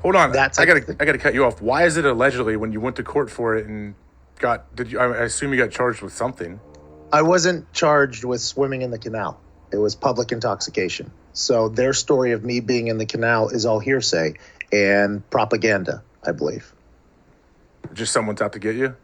Hold on, That's I gotta cut you off. Why is it allegedly when you went to court for it and I assume you got charged with something? I wasn't charged with swimming in the canal. It was public intoxication. So their story of me being in the canal is all hearsay and propaganda, I believe. Just someone's out to get you?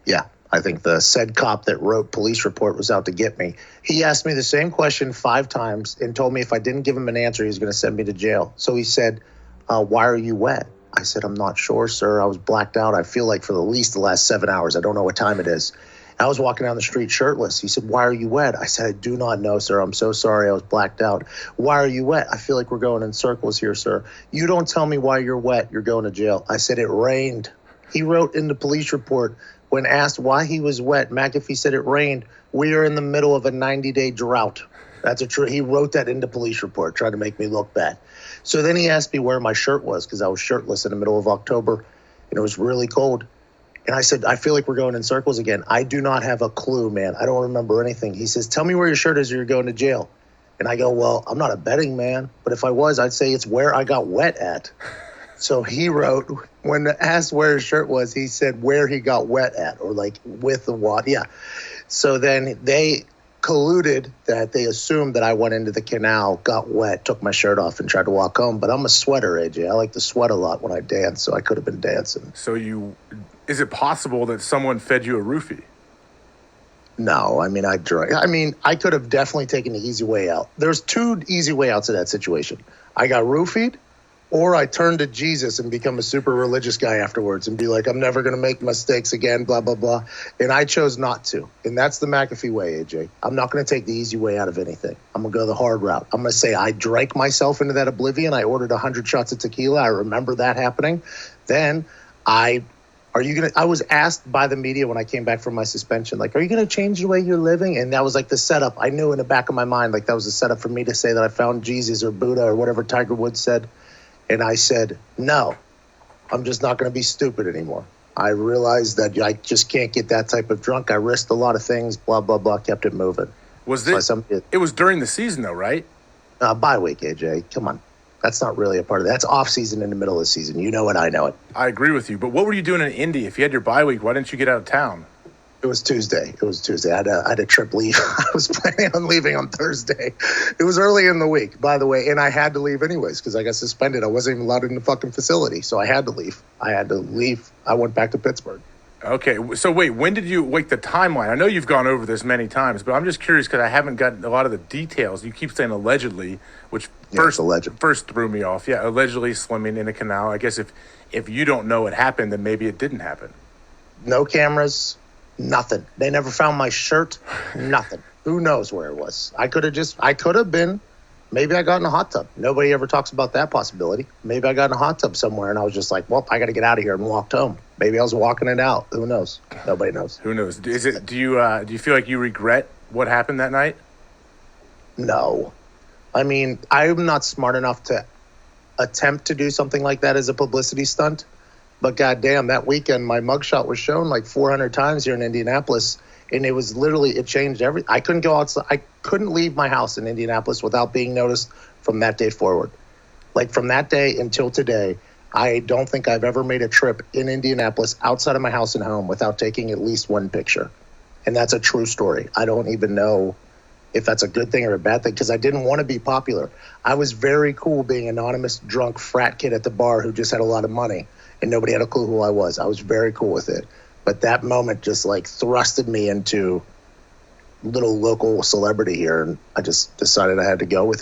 Yeah, I think the said cop that wrote police report was out to get me. He asked me the same question 5 times and told me if I didn't give him an answer, he was going to send me to jail. So he said, why are you wet? I said, I'm not sure, sir. I was blacked out. I feel like for the least the last 7 hours. I don't know what time it is. I was walking down the street shirtless. He said, why are you wet? I said, I do not know, sir. I'm so sorry. I was blacked out. Why are you wet? I feel like we're going in circles here, sir. You don't tell me why you're wet. You're going to jail. I said, it rained. He wrote in the police report, when asked why he was wet, McAfee said it rained. We are in the middle of a 90-day drought. That's a true. He wrote that in the police report, trying to make me look bad. So then he asked me where my shirt was because I was shirtless in the middle of October, and it was really cold. And I said, I feel like we're going in circles again. I do not have a clue, man. I don't remember anything. He says, tell me where your shirt is or you're going to jail. And I go, well, I'm not a betting man, but if I was, I'd say it's where I got wet at. So he wrote, when asked where his shirt was, he said where he got wet at, or like with the water. Yeah. So then they colluded that they assumed that I went into the canal, got wet, took my shirt off, and tried to walk home. But I'm a sweater, AJ. I like to sweat a lot when I dance, so I could have been dancing. So is it possible that someone fed you a roofie? No, I mean, I drank. I mean, I could have definitely taken the easy way out. There's 2 easy way outs of that situation. I got roofied, or I turn to Jesus and become a super religious guy afterwards and be like, I'm never going to make mistakes again, blah, blah, blah. And I chose not to. And that's the McAfee way, AJ. I'm not going to take the easy way out of anything. I'm going to go the hard route. I'm going to say I drank myself into that oblivion. I ordered 100 shots of tequila. I remember that happening. Then I was asked by the media when I came back from my suspension, like, are you going to change the way you're living? And that was like the setup. I knew in the back of my mind, like that was the setup for me to say that I found Jesus or Buddha or whatever Tiger Woods said. And I said, no, I'm just not going to be stupid anymore. I realized that I just can't get that type of drunk. I risked a lot of things, blah, blah, blah, kept it moving. It was during the season, though, right? Bye week, AJ. Come on. That's not really a part of it. That's off season in the middle of the season. You know it, I know it. I agree with you. But what were you doing in Indy? If you had your bye week, why didn't you get out of town? It was Tuesday. I had a trip leave. I was planning on leaving on Thursday. It was early in the week, by the way, and I had to leave anyways because I got suspended. I wasn't even allowed in the fucking facility, so I had to leave. I went back to Pittsburgh. Okay, so wait, the timeline? I know you've gone over this many times, but I'm just curious because I haven't gotten a lot of the details. You keep saying allegedly, which first threw me off. Yeah, allegedly swimming in a canal. I guess if you don't know it happened, then maybe it didn't happen. No cameras. Nothing. They never found my shirt. Nothing. Who knows where it was? I could have been. Maybe I got in a hot tub. Nobody ever talks about that possibility. Maybe I got in a hot tub somewhere and I was just like, well, I got to get out of here and walked home. Maybe I was walking it out. Who knows? Nobody knows. Who knows? Do you feel like you regret what happened that night? No. I mean, I'm not smart enough to attempt to do something like that as a publicity stunt. But goddamn, that weekend, my mugshot was shown like 400 times here in Indianapolis. And it was literally, it changed everything. I couldn't go outside. I couldn't leave my house in Indianapolis without being noticed from that day forward. Like from that day until today, I don't think I've ever made a trip in Indianapolis outside of my house and home without taking at least one picture. And that's a true story. I don't even know if that's a good thing or a bad thing because I didn't want to be popular. I was very cool being an anonymous drunk frat kid at the bar who just had a lot of money. And nobody had a clue who I was. I was very cool with it. But that moment just like thrusted me into little local celebrity here. And I just decided I had to go with it.